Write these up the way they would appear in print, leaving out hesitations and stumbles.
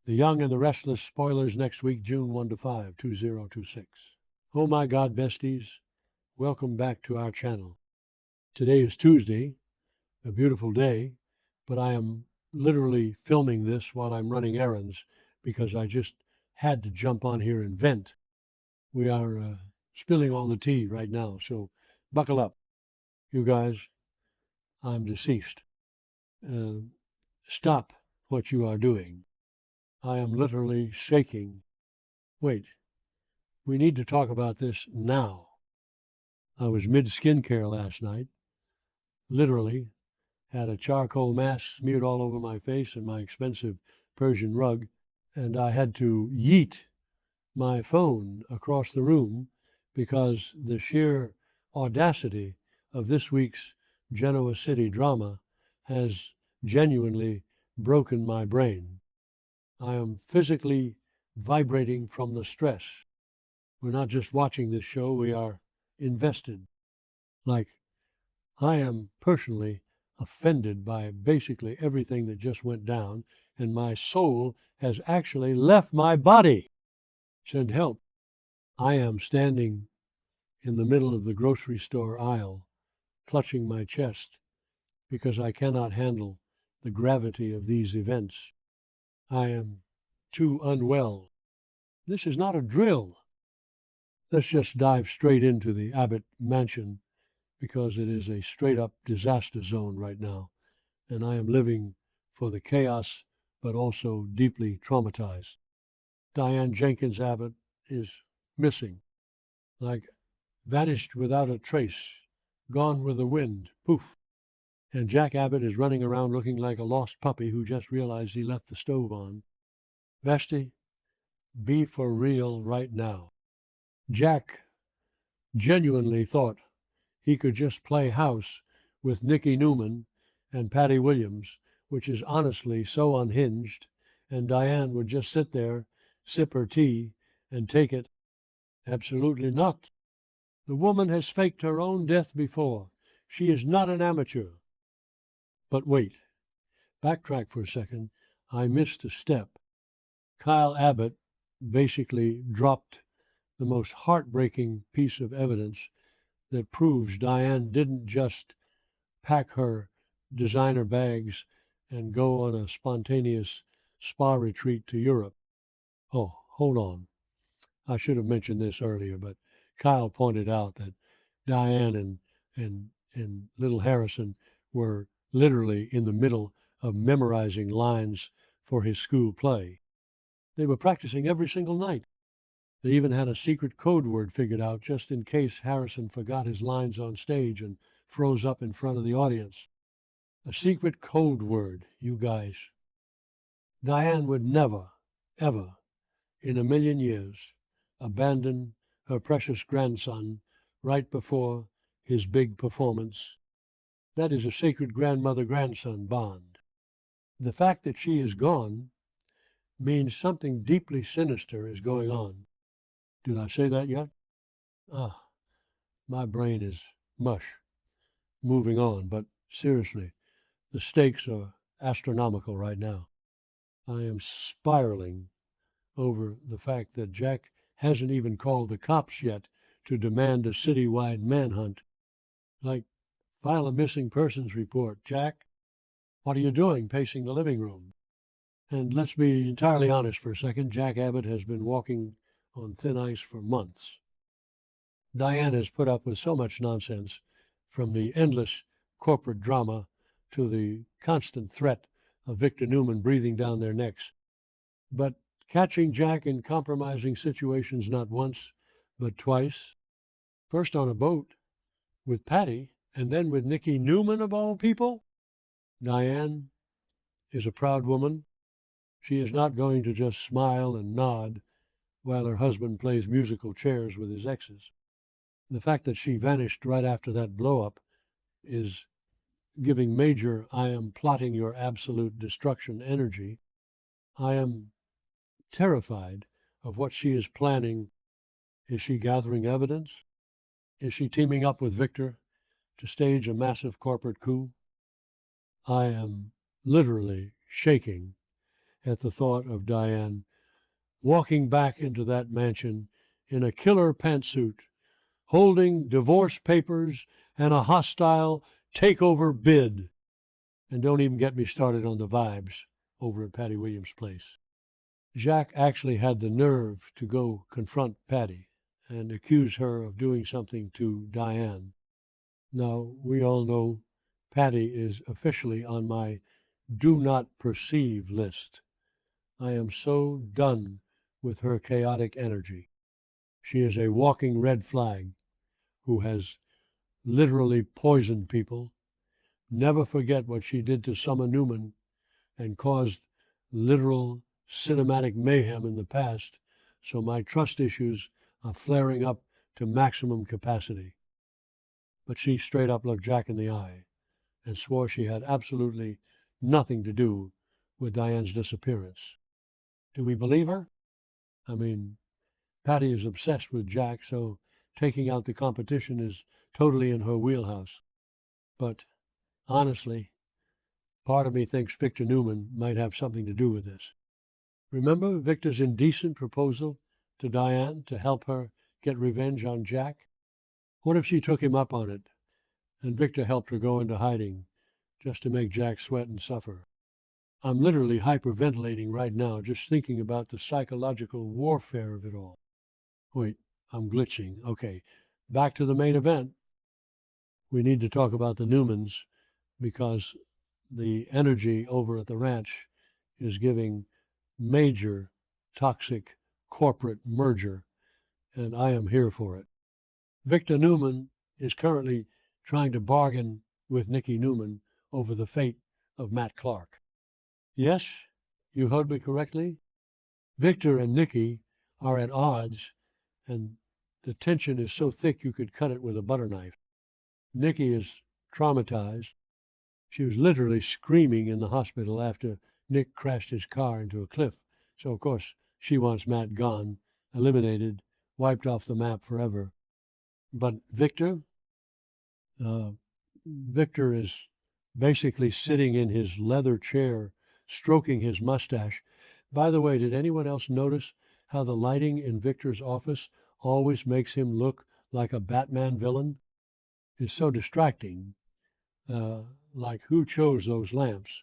The Young and the Restless spoilers next week, June 1 to 5, 2026. Oh my God, besties, welcome back to our channel. Today is Tuesday, a beautiful day, but I am literally filming this while I'm running errands because I just had to jump on here and vent. We are spilling all the tea right now, so buckle up. You guys, I'm deceased. Stop what you are doing. I am literally shaking. Wait, we need to talk about this now. I was mid-skincare last night, literally had a charcoal mask smeared all over my face and my expensive Persian rug, and I had to yeet my phone across the room because the sheer audacity of this week's Genoa City drama has genuinely broken my brain. I am physically vibrating from the stress. We're not just watching this show, we are invested. Like, I am personally offended by basically everything that just went down, and my soul has actually left my body. Send help. I am standing in the middle of the grocery store aisle, clutching my chest, because I cannot handle the gravity of these events. I am too unwell. This is not a drill. Let's just dive straight into the Abbott mansion because it is a straight-up disaster zone right now, and I am living for the chaos, but also deeply traumatized. Diane Jenkins Abbott is missing, like vanished without a trace, gone with the wind, poof. And Jack Abbott is running around looking like a lost puppy who just realized he left the stove on. Vashti, be for real right now. Jack genuinely thought he could just play house with Nikki Newman and Patty Williams, which is honestly so unhinged, and Diane would just sit there, sip her tea, and take it. Absolutely not. The woman has faked her own death before. She is not an amateur. But wait, backtrack for a second. I missed a step. Kyle Abbott basically dropped the most heartbreaking piece of evidence that proves Diane didn't just pack her designer bags and go on a spontaneous spa retreat to Europe. Oh, hold on. I should have mentioned this earlier, but Kyle pointed out that Diane and little Harrison were literally in the middle of memorizing lines for his school play. They were practicing every single night. They even had a secret code word figured out just in case Harrison forgot his lines on stage and froze up in front of the audience. A secret code word, you guys. Diane would never, ever, in a million years, abandon her precious grandson right before his big performance. That is a sacred grandmother-grandson bond. The fact that she is gone means something deeply sinister is going on. Did I say that yet? My brain is mush. Moving on, but seriously, the stakes are astronomical right now. I am spiraling over the fact that Jack hasn't even called the cops yet to demand a citywide manhunt. Like, file a missing persons report, Jack. What are you doing pacing the living room? And let's be entirely honest for a second, Jack Abbott has been walking on thin ice for months. Diane has put up with so much nonsense, from the endless corporate drama to the constant threat of Victor Newman breathing down their necks. But catching Jack in compromising situations not once, but twice, first on a boat with Patty, and then with Nikki Newman of all people? Diane is a proud woman. She is not going to just smile and nod while her husband plays musical chairs with his exes. The fact that she vanished right after that blow-up is giving major "I am plotting your absolute destruction" energy. I am terrified of what she is planning. Is she gathering evidence? Is she teaming up with Victor to stage a massive corporate coup? I am literally shaking, at the thought of Diane walking back into that mansion in a killer pantsuit, holding divorce papers and a hostile takeover bid. And don't even get me started on the vibes over at Patty Williams' place. Jack actually had the nerve to go confront Patty and accuse her of doing something to Diane. Now, we all know Patty is officially on my do not perceive list. I am so done with her chaotic energy. She is a walking red flag who has literally poisoned people. Never forget what she did to Summer Newman and caused literal cinematic mayhem in the past, so my trust issues are flaring up to maximum capacity. But she straight up looked Jack in the eye and swore she had absolutely nothing to do with Diane's disappearance. Do we believe her? I mean, Patty is obsessed with Jack, so taking out the competition is totally in her wheelhouse. But honestly, part of me thinks Victor Newman might have something to do with this. Remember Victor's indecent proposal to Diane to help her get revenge on Jack? What if she took him up on it, and Victor helped her go into hiding just to make Jack sweat and suffer? I'm literally hyperventilating right now just thinking about the psychological warfare of it all. Wait, I'm glitching. Okay, back to the main event. We need to talk about the Newmans because the energy over at the ranch is giving major toxic corporate merger, and I am here for it. Victor Newman is currently trying to bargain with Nikki Newman over the fate of Matt Clark. Yes, you heard me correctly. Victor and Nikki are at odds, and the tension is so thick you could cut it with a butter knife. Nikki is traumatized. She was literally screaming in the hospital after Nick crashed his car into a cliff. So, of course, she wants Matt gone, eliminated, wiped off the map forever. But Victor is basically sitting in his leather chair, stroking his mustache. By the way, did anyone else notice how the lighting in Victor's office always makes him look like a Batman villain? It's so distracting. Like, who chose those lamps?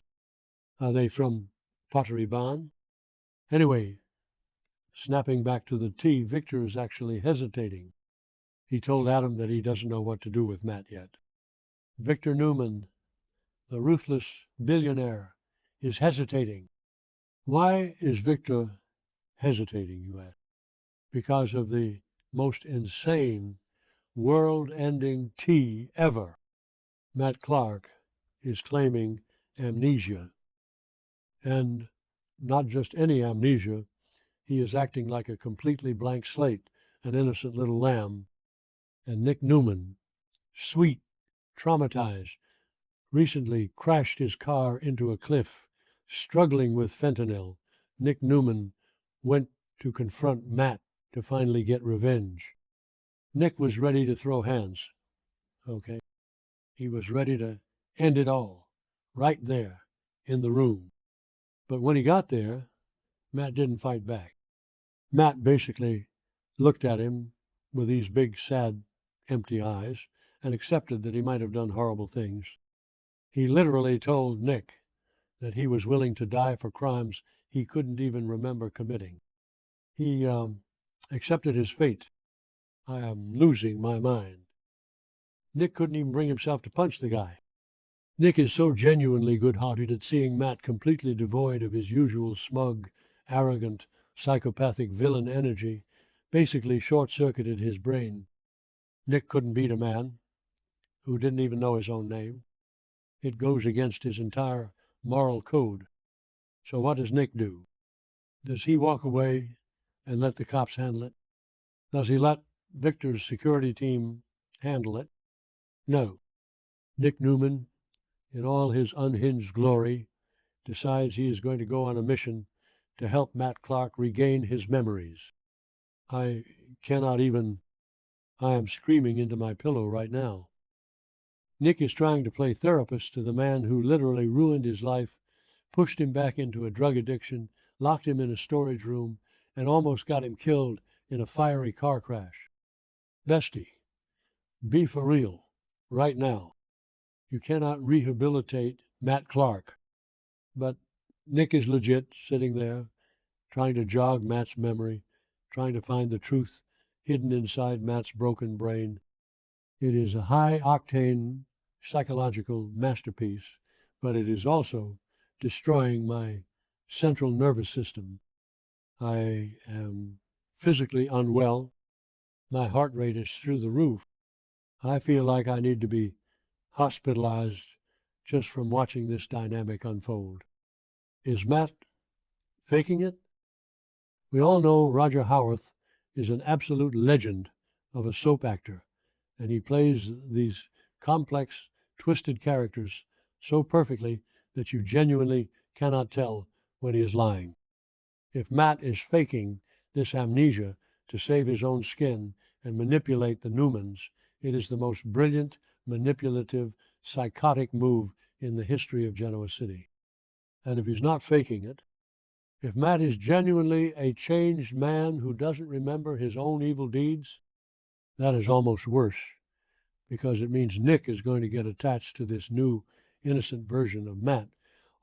Are they from Pottery Barn? Anyway, snapping back to the tea, Victor is actually hesitating. He told Adam that he doesn't know what to do with Matt yet. Victor Newman, the ruthless billionaire, is hesitating. Why is Victor hesitating, you ask? Because of the most insane, world-ending tea ever. Matt Clark is claiming amnesia. And not just any amnesia, he is acting like a completely blank slate, an innocent little lamb. And Nick Newman, sweet, traumatized, recently crashed his car into a cliff, struggling with fentanyl. Nick Newman went to confront Matt to finally get revenge. Nick was ready to throw hands. Okay. He was ready to end it all, right there in the room. But when he got there, Matt didn't fight back. Matt basically looked at him with these big, sad, empty eyes and accepted that he might have done horrible things. He literally told Nick that he was willing to die for crimes he couldn't even remember committing. He accepted his fate. I am losing my mind. Nick couldn't even bring himself to punch the guy. Nick is so genuinely good-hearted at seeing Matt completely devoid of his usual smug, arrogant, psychopathic villain energy, basically short-circuited his brain. Nick couldn't beat a man who didn't even know his own name. It goes against his entire moral code. So what does Nick do? Does he walk away and let the cops handle it? Does he let Victor's security team handle it? No. Nick Newman, in all his unhinged glory, decides he is going to go on a mission to help Matt Clark regain his memories. I am screaming into my pillow right now. Nick is trying to play therapist to the man who literally ruined his life, pushed him back into a drug addiction, locked him in a storage room, and almost got him killed in a fiery car crash. Bestie, be for real, right now. You cannot rehabilitate Matt Clark. But Nick is legit, sitting there, trying to jog Matt's memory, trying to find the truth hidden inside Matt's broken brain. It is a high-octane psychological masterpiece, but it is also destroying my central nervous system. I am physically unwell. My heart rate is through the roof. I feel like I need to be hospitalized just from watching this dynamic unfold. Is Matt faking it? We all know Roger Howarth is an absolute legend of a soap actor, and he plays these complex, twisted characters so perfectly that you genuinely cannot tell when he is lying. If Matt is faking this amnesia to save his own skin and manipulate the Newmans, it is the most brilliant, manipulative, psychotic move in the history of Genoa City. And if he's not faking it, if Matt is genuinely a changed man who doesn't remember his own evil deeds, that is almost worse, because it means Nick is going to get attached to this new, innocent version of Matt,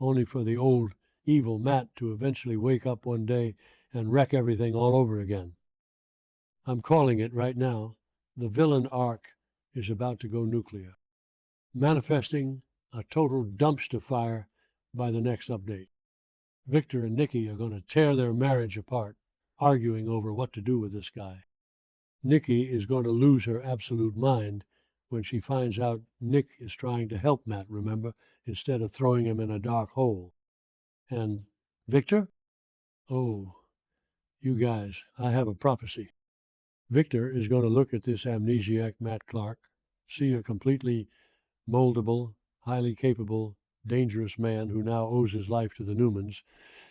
only for the old, evil Matt to eventually wake up one day and wreck everything all over again. I'm calling it right now. The villain arc is about to go nuclear, manifesting a total dumpster fire by the next update. Victor and Nikki are going to tear their marriage apart, arguing over what to do with this guy. Nikki is going to lose her absolute mind when she finds out Nick is trying to help Matt, remember, instead of throwing him in a dark hole. And Victor? Oh, you guys, I have a prophecy. Victor is going to look at this amnesiac Matt Clark, see a completely moldable, highly capable, dangerous man who now owes his life to the Newmans,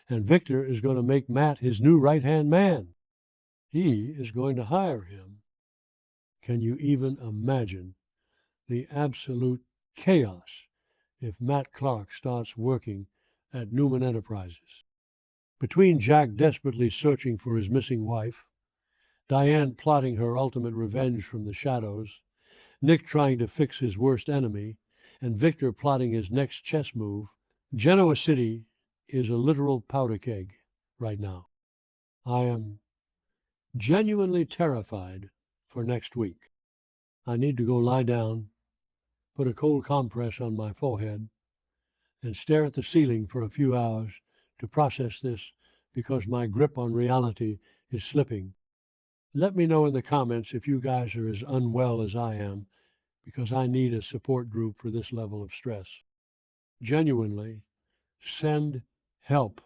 and Victor is going to make Matt his new right-hand man. He is going to hire him. Can you even imagine the absolute chaos if Matt Clark starts working at Newman Enterprises? Between Jack desperately searching for his missing wife, Diane plotting her ultimate revenge from the shadows, Nick trying to fix his worst enemy, and Victor plotting his next chess move, Genoa City is a literal powder keg right now. I am genuinely terrified for next week. I need to go lie down, put a cold compress on my forehead, and stare at the ceiling for a few hours to process this, because my grip on reality is slipping. Let me know in the comments if you guys are as unwell as I am, because I need a support group for this level of stress. Genuinely, send help.